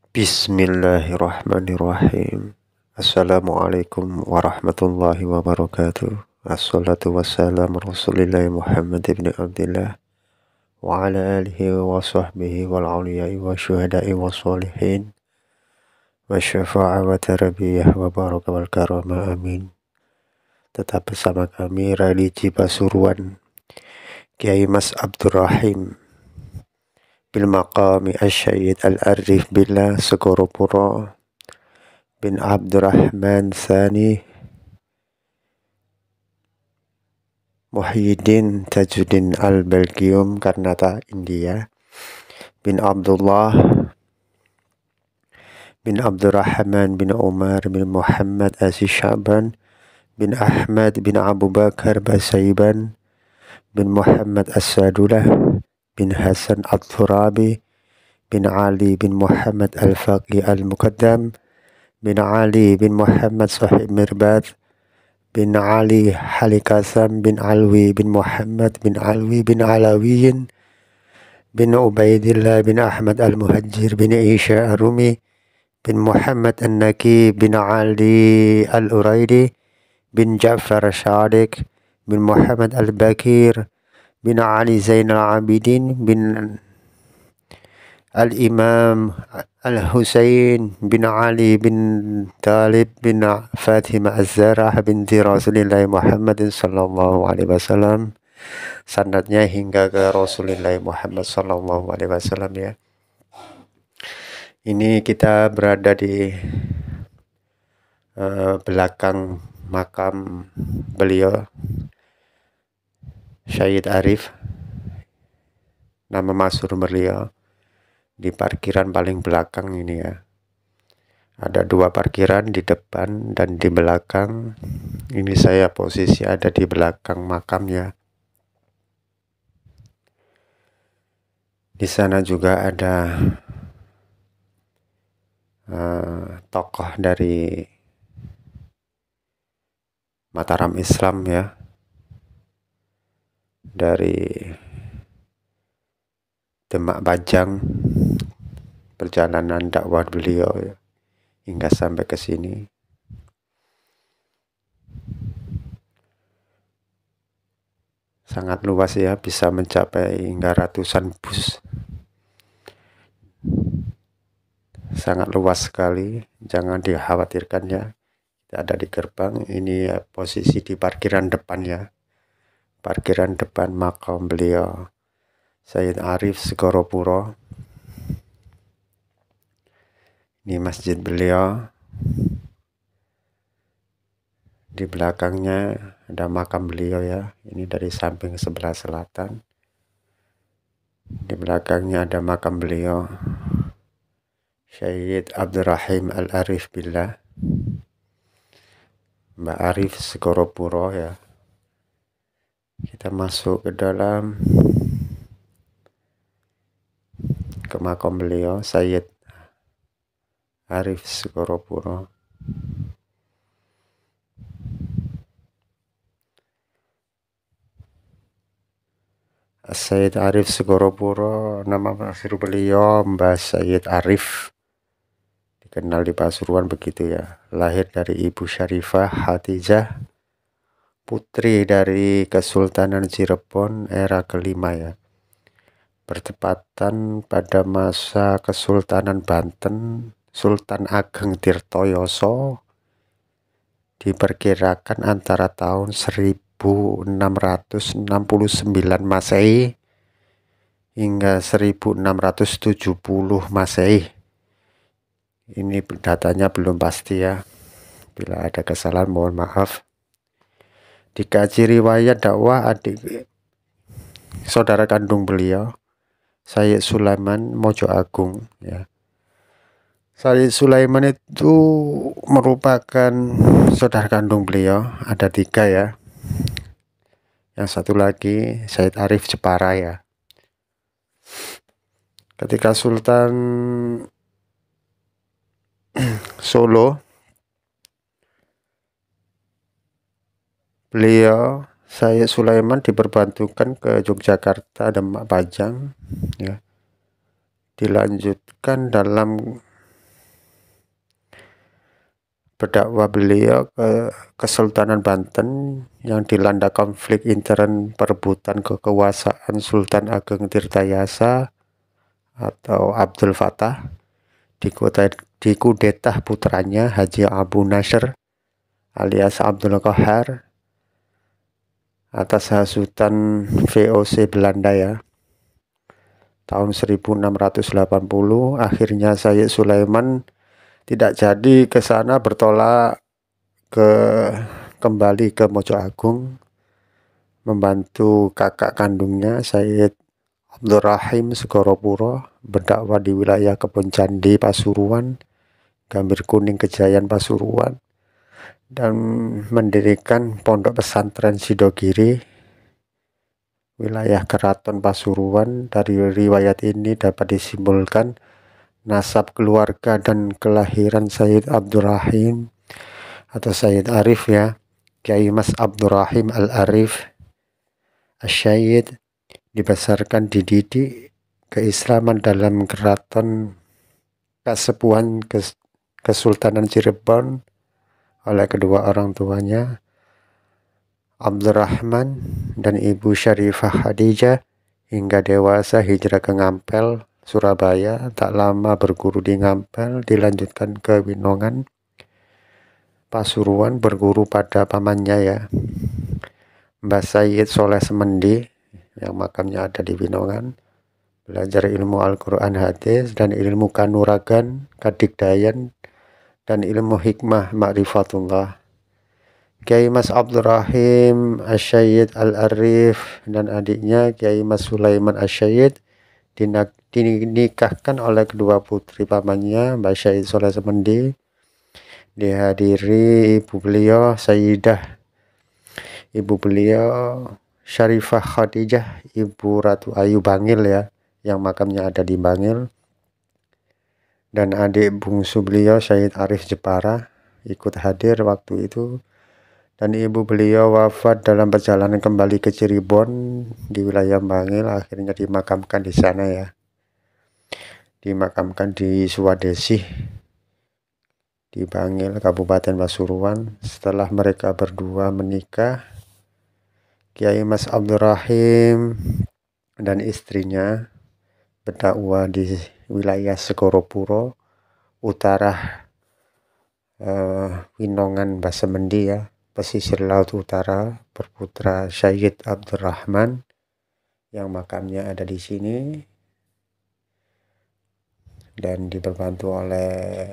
Bismillahirrahmanirrahim. Assalamualaikum warahmatullahi wabarakatuh. Assalatu wassalamu rasulillahi Muhammad ibn Abdillah wa ala alihi wa sahbihi wal awliyai wa syuhada'i wa salihin wa syafa'a wa tarabiyah wa baraka wal karama amin. Tetap bersama kami Religi Pasuruan Kiai Mas Abdurrahim bil maqami asy-Syaid al-Arif billah Segoropuro bin Abdurrahman Tsani Muhyiddin Tajuddin al-Belgium Karnata India bin Abdullah bin Abdurrahman bin Umar bin Muhammad Aziz Syaban bin Ahmad bin Abu Bakar Basaiban bin Muhammad As-Sadullah bin Hasan Al-Turabi bin Ali bin Muhammad Al-Faqih Al-Muqaddam bin Ali bin Muhammad Sahib Mirbad bin Ali Halikasam bin Alwi bin Muhammad bin Alwi bin Alawiyin bin Ubaidillah bin Ahmad Al-Muhajir bin Isha Ar-Rumi bin Muhammad An-Naki bin Ali Al-Uraidi bin Ja'far Shadiq bin Muhammad Al-Bakir bin Ali Zainal Abidin bin Al-Imam Al-Husain bin Ali bin Talib bin Fatimah Az-Zarah binti Rasulullah Muhammad sallallahu alaihi wasallam, sanadnya hingga ke Rasulullah Muhammad sallallahu alaihi wasallam ya. Ini kita berada di belakang makam beliau Syed Arif, nama masyhur beliau, di parkiran paling belakang ini ya. Ada dua parkiran di depan dan di belakang. Ini saya posisi ada di belakang makamnya. Di sana juga ada tokoh dari Mataram Islam ya, dari Demak Bajang, perjalanan dakwah beliau ya, hingga sampai ke sini. Sangat luas ya, bisa mencapai hingga ratusan bus. Sangat luas sekali, jangan dikhawatirkan ya. Kita ada di gerbang, ini ya, posisi di parkiran depan ya. Parkiran depan makam beliau Syed Arif Segoropuro. Ini masjid beliau. Di belakangnya ada makam beliau ya. Ini dari samping sebelah selatan. Di belakangnya ada makam beliau Syed Abdurrahim Al-Arif billah, Mbak Arif Segoropuro ya. Kita masuk ke dalam, ke makam beliau Syed Arif Segoropuro. Syed Arif Segoropuro, nama masyhur beliau Mbah Syed Arif, dikenal di Pasuruan begitu ya. Lahir dari Ibu Syarifah Hatijah, putri dari Kesultanan Cirebon era kelima ya. Bertepatan pada masa Kesultanan Banten Sultan Ageng Tirtoyoso, diperkirakan antara tahun 1669 Masehi hingga 1670 Masehi. Ini datanya belum pasti ya. Bila ada kesalahan mohon maaf. Dikaji riwayat dakwah adik saudara kandung beliau Syed Sulaiman Mojo Agung ya. Syed Sulaiman itu merupakan saudara kandung beliau, ada 3 ya. Yang satu lagi Syed Arif Jepara ya. Ketika Sultan Solo, beliau Syed Sulaiman diperbantukan ke Yogyakarta Demak Bajang ya. Dilanjutkan dalam berdakwah beliau ke Kesultanan Banten yang dilanda konflik intern perebutan kekuasaan Sultan Ageng Tirtayasa atau Abdul Fattah, dikudeta putranya Haji Abu Nasr alias Abdul Qahar atas hasutan VOC Belanda ya. Tahun 1680 akhirnya Sayyid Sulaiman tidak jadi ke sana, bertolak kembali ke Mojo Agung membantu kakak kandungnya Sayyid Abdurrahim Segoropuro berdakwah di wilayah Kebon Candi Pasuruan, Gambir Kuning Kejayan Pasuruan, dan mendirikan pondok pesantren Sidogiri wilayah Keraton Pasuruan. Dari riwayat ini dapat disimpulkan nasab keluarga dan kelahiran Sayyid Abdurrahim atau Sayyid Arif ya, Kiai Mas Abdurrahim Al-Arif Asy-Syaid, dibesarkan dididik keislaman dalam keraton Kasepuhan Kesultanan Cirebon oleh kedua orang tuanya Abdurrahman dan Ibu Syarifah Khadijah hingga dewasa hijrah ke Ngampel, Surabaya. Tak lama berguru di Ngampel, dilanjutkan ke Winongan, Pasuruan, berguru pada pamannya ya, Mbah Sayyid Soleh Semendi yang makamnya ada di Winongan. Belajar ilmu Al-Quran hadis dan ilmu kanuragan, kadigdayan, dan ilmu hikmah ma'rifatullah. Kiai Mas Abdurrahim Asy-Syaid Al-Arif dan adiknya Kiai Mas Sulaiman Asy-Syaid dinikahkan oleh kedua putri pamannya, Mbah Sayyid Soleh Semendi. Dihadiri ibu beliau Syarifah Khadijah, Ibu Ratu Ayu Bangil ya, yang makamnya ada di Bangil. Dan adik bungsu beliau Sayyid Arif Jepara ikut hadir waktu itu. Dan ibu beliau wafat dalam perjalanan kembali ke Cirebon di wilayah Bangil, akhirnya dimakamkan di sana ya. Dimakamkan di Suwadesi di Bangil, Kabupaten Pasuruan. Setelah mereka berdua menikah, Kiai Mas Abdurrahim dan istrinya berdakwah di wilayah Segoropuro, utara Winongan Basemendi ya, pesisir laut utara, berputra Sayyid Abdurrahman yang makamnya ada di sini dan dibantu oleh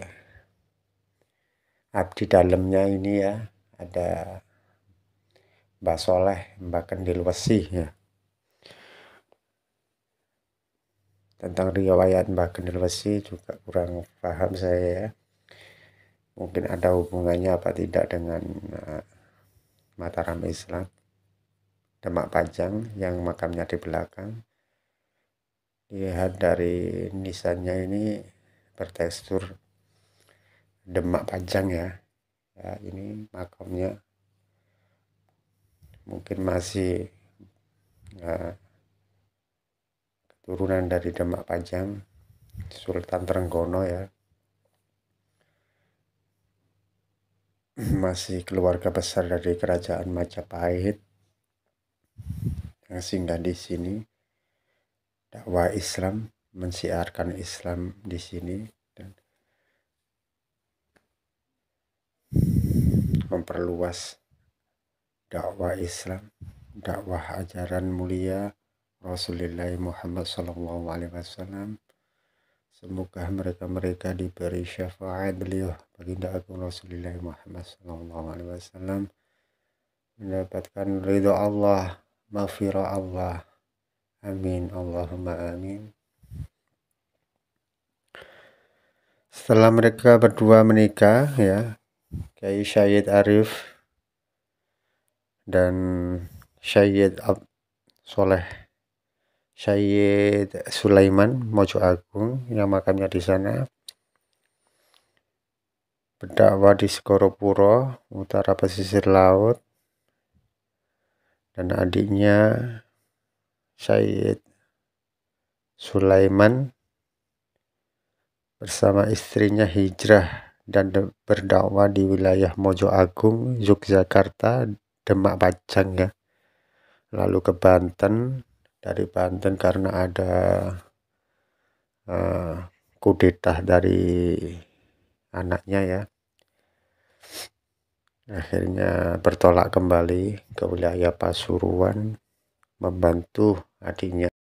abdi dalamnya ini ya, ada Mbah Soleh, Mbah Kendil Wesi ya. Tentang riwayat Mbah Kendil Wesi juga kurang paham saya ya. Mungkin ada hubungannya apa tidak dengan Mataram Islam, Demak Pajang yang makamnya di belakang. Lihat dari nisannya ini bertekstur Demak Pajang ya. Ya, ini makamnya mungkin masih keturunan dari Demak Pajang, Sultan Trenggono ya. Masih keluarga besar dari kerajaan Majapahit yang singgah di sini, dakwah Islam, mensiarkan Islam di sini dan memperluas dakwah Islam, dakwah ajaran mulia Rasulullah Muhammad SAW. Semoga mereka diberi syafaat beliau, baginda agung Rasulullah Muhammad SAW, mendapatkan ridho Allah, maghfirah Allah. Amin, Allahumma amin. Setelah mereka berdua menikah ya, Kiai Sayyid Arif dan Sayyid Sulaiman Mojo Agung yang makamnya di sana, berdakwah di Segoropuro, utara pesisir laut, dan adiknya Sayyid Sulaiman bersama istrinya hijrah dan berdakwah di wilayah Mojo Agung, Yogyakarta, Demak Pajang ya. Lalu ke Banten, dari Banten karena ada kudeta dari anaknya ya, akhirnya bertolak kembali ke wilayah Pasuruan membantu adiknya.